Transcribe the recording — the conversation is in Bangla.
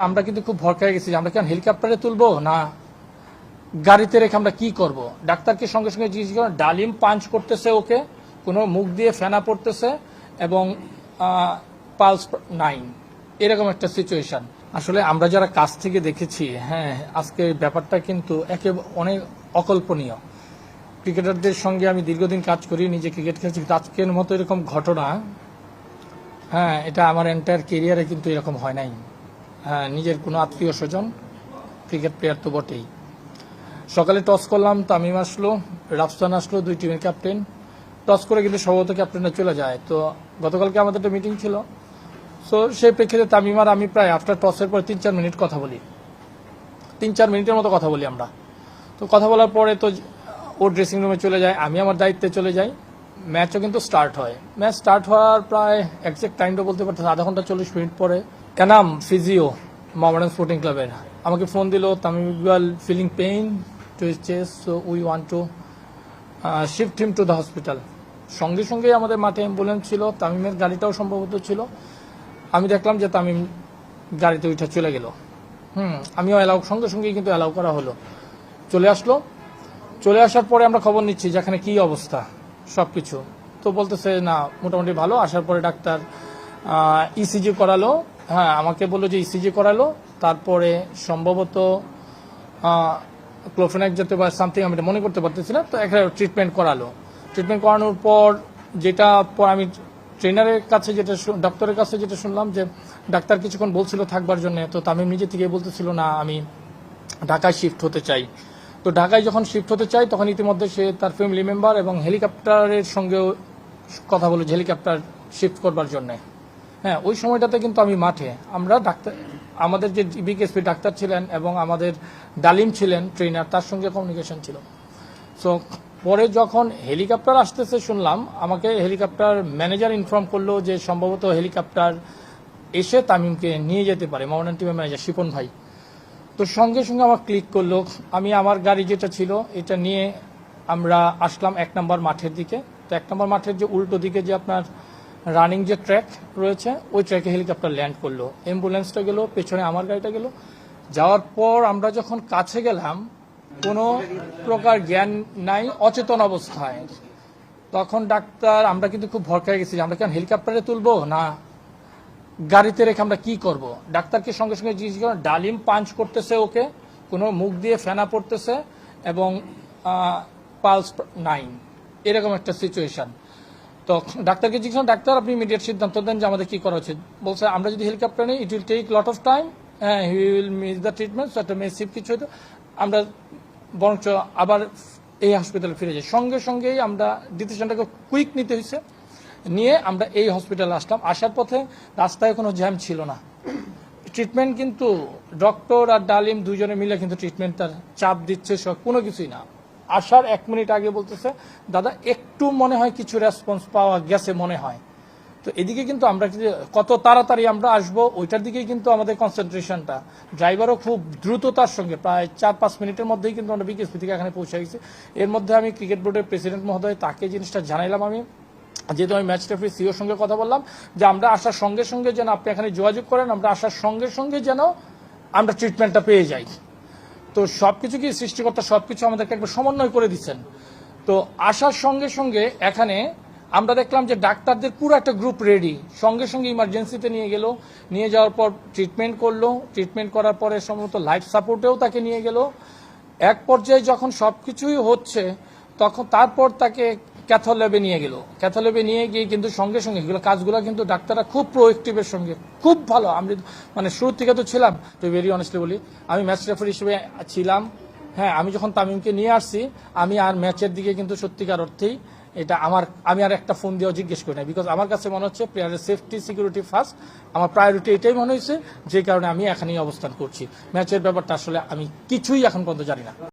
আমরা কিন্তু খুব ভরকায় গেছি যে আমরা কেন হেলিকপ্টারে তুলবো না গাড়িতে রেখে আমরা কি করব। ডাক্তারকে সঙ্গে সঙ্গে জিজ্ঞেস করেন, ডালিম পাঞ্চ করতেছে, ওকে কোনো মুখ দিয়ে ফেনা পড়তেছে এবং পালস নাই, এরকম একটা সিচুয়েশন। আসলে আমরা যারা কাছ থেকে দেখেছি, হ্যাঁ, আজকে ব্যাপারটা কিন্তু অনেক অকল্পনীয়। ক্রিকেটারদের সঙ্গে আমি দীর্ঘদিন কাজ করি, নিজে ক্রিকেট খেলছি, কিন্তু আজকের মতো এরকম ঘটনা, হ্যাঁ, এটা আমার এন্টায়ার কেরিয়ারে কিন্তু এরকম হয় নাই। হ্যাঁ, নিজের কোনো আত্মীয় স্বজন ক্রিকেট প্লেয়ার তো বটেই। সকালে টস করলাম, তামিম আসলো, রাফসান আসলো, দুই টিমের ক্যাপ্টেন। টস করে কিন্তু সম্ভবত ক্যাপ্টেনরা চলে যায়। তো গতকালকে আমাদের একটা মিটিং ছিল, সো সেই প্রেক্ষিতে তামিম আর আমি প্রায় আফটার টসের পরে 3-4 মিনিট কথা বলি, 3-4 মিনিটের মতো কথা বলি আমরা। তো কথা বলার পরে তো ও ড্রেসিং রুমে চলে যায়, আমি আমার দায়িত্বে চলে যাই। ম্যাচও কিন্তু স্টার্ট হয়। ম্যাচ স্টার্ট হওয়ার প্রায় এক্সাক্ট টাইমটা বলতে পারতেছে, আধা ঘন্টা 40 মিনিট পরে এনাম ফিজিও মোহামেডান স্পোর্টিং ক্লাবের আমাকে ফোন দিল, Tamim Iqbal feeling pain to his chest, so we want to shift him to the hospital. সঙ্গে সঙ্গেই আমাদের মাঠে অ্যাম্বুলেন্স ছিল, তামিমের গাড়িটাও সম্ভবত ছিল। আমি দেখলাম যে তামিম গাড়িতে উঠে চলে গেল। আমিও সঙ্গে সঙ্গেই কিন্তু অ্যালাউ করা হলো, চলে আসলো। চলে আসার পরে আমরা খবর নিচ্ছি যে এখানে কি অবস্থা সবকিছু। তো বলতেছে না, মোটামুটি ভালো। আসার পরে ডাক্তার ইসিজি করালো, হ্যাঁ, আমাকে বললো যে ইসিজি করালো, তারপরে সম্ভবত ক্লোফেনাক জাতীয় বা সামথিং, আমি মনে করতে পারতেছি না। তো একটা ট্রিটমেন্ট করালো। ট্রিটমেন্ট করানোর পর যেটা আমি ট্রেনারের কাছে যেটা ডক্টরের কাছে যেটা শুনলাম যে ডাক্তার কিছুক্ষণ বলছিল থাকবার জন্য। তো তামিম নিজে থেকে বলতেছিল না, আমি ঢাকায় শিফট হতে চাই। তো ঢাকায় যখন শিফট হতে চাই, তখন ইতিমধ্যে সে তার ফ্যামিলি মেম্বার এবং হেলিকপ্টারের সঙ্গেও কথা বলে হেলিকপ্টার শিফট করবার জন্য। হ্যাঁ, ওই সময়টাতে কিন্তু আমি মাঠে, আমরা ডাক্তার, আমাদের যে বিকেএসপি ডাক্তার ছিলেন এবং আমাদের ডালিম ছিলেন ট্রেনার, তার সঙ্গে কমিউনিকেশন ছিল। সো পরে যখন হেলিকপ্টার আসতেছে শুনলাম, আমাকে হেলিকপ্টার ম্যানেজার ইনফর্ম করলো যে সম্ভবত হেলিকপ্টার এসে তামিমকে নিয়ে যেতে পারে, মোহামেডান টিমের ম্যানেজার শিপন ভাই। তো সঙ্গে সঙ্গে আমার ক্লিক করলো, আমি আমার গাড়ি যেটা ছিল এটা নিয়ে আমরা আসলাম 1 নম্বর মাঠের দিকে। তো 1 নম্বর মাঠের যে উল্টো দিকে যে আপনার রানিং যে ট্র্যাক রয়েছে, ওই ট্র্যাকে হেলিকপ্টার ল্যান্ড করলো, অ্যাম্বুলেন্সটা গেল, পেছনে আমার গাড়িটা গেল। যাওয়ার পর আমরা যখন কাছে গেলাম, কোনো প্রকার জ্ঞান নাই, অচেতন অবস্থায়। তখন ডাক্তার, আমরা কিন্তু খুব ভরকায় গেছি যে আমরা কেন হেলিকপ্টারে তুলবো না গাড়িতে রেখে আমরা কি করব। ডাক্তারকে সঙ্গে সঙ্গে জিজ্ঞেস করেন, ডালিম পাঞ্চ করতেছে, ওকে কোনো মুখ দিয়ে ফেনা পড়তেছে এবং পালস নাই, এরকম একটা সিচুয়েশন। তো ডাক্তারকে জিজ্ঞেস করেন, ডাক্তার আপনি ইমিডিয়েট সিদ্ধান্ত দেন যে আমাদের কি করা উচিত। বলছে আমরা যদি হেলিকপ্টার নিই, it will take lot of time, he will miss the treatment, একটা মেসিভ কিছু হয়তো, আমরা বরঞ্চ আবার এই হসপিটালে ফিরে যাই। সঙ্গে সঙ্গেই আমরা ডিসিশনটাকে কুইক নিতে হয়েছে, নিয়ে আমরা এই হসপিটালে আসলাম। আসার পথে রাস্তায় কোনো জ্যাম ছিল না। ট্রিটমেন্ট কিন্তু ডক্টর আর ডালিম দুজনে মিলে কিন্তু ট্রিটমেন্টটার চাপ দিচ্ছে, সব কোনো কিছুই না। আসার 1 মিনিট আগে বলতেছে, দাদা একটু মনে হয় কিছু রেসপন্স পাওয়া গেছে মনে হয়। তো এদিকে কিন্তু আমরা কত তাড়াতাড়ি আমরা আসবো ওইটার দিকেই কিন্তু আমাদের কনসেন্ট্রেশনটা। ড্রাইভারও খুব দ্রুততার সঙ্গে প্রায় 4-5 মিনিটের মধ্যেই কিন্তু আমরা বিকেএসপি থেকে এখানে পৌঁছে গেছি। এর মধ্যে আমি ক্রিকেট বোর্ডের প্রেসিডেন্ট মহোদয়, তাকে জিনিসটা জানাইলাম। আমি যেহেতু আমি ম্যাচ রেফারি সিওর সঙ্গে কথা বললাম যে আমরা আসার সঙ্গে সঙ্গে যেন আপনি এখানে যোগাযোগ করেন, আমরা আসার সঙ্গে সঙ্গে যেন আমরা ট্রিটমেন্টটা পেয়ে যাই। তো সবকিছু কি সৃষ্টিকর্তা সবকিছু আমাদেরকে একবার সমন্বয় করে দিচ্ছেন। তো আসার সঙ্গে সঙ্গে এখানে আমরা দেখলাম যে ডাক্তারদের পুরো একটা গ্রুপ রেডি, সঙ্গে সঙ্গে ইমার্জেন্সিতে নিয়ে গেল। নিয়ে যাওয়ার পর ট্রিটমেন্ট করলো, ট্রিটমেন্ট করার পরে সম্ভবত লাইফ সাপোর্টেও তাকে নিয়ে গেল। এক পর্যায়ে যখন সবকিছুই হচ্ছে, তখন তারপর তাকে ক্যাথোল্যাবে নিয়ে গেল। ক্যাথোল্যাবে নিয়ে গিয়ে কিন্তু সঙ্গে সঙ্গে এগুলো কাজগুলো কিন্তু ডাক্তাররা খুব প্রোয়েক্টিভের সঙ্গে, খুব ভালো। আমি মানে শুরুর থেকে তো ছিলাম, তো ভেরি অনেস্টলি বলি, আমি ম্যাচ রেফারি হিসেবে ছিলাম। হ্যাঁ, আমি যখন তামিমকে নিয়ে আসছি, আমি আর ম্যাচের দিকে কিন্তু সত্যিকার অর্থেই এটা আমি আর একটা ফোন দিয়েও জিজ্ঞেস করি না, বিকজ আমার কাছে মনে হচ্ছে প্লেয়ারের সেফটি সিকিউরিটি ফার্স্ট, আমার প্রায়োরিটি এটাই মনে হয়েছে, যে কারণে আমি এখানেই অবস্থান করছি। ম্যাচের ব্যাপারটা আসলে আমি কিছুই এখন পর্যন্ত জানি না।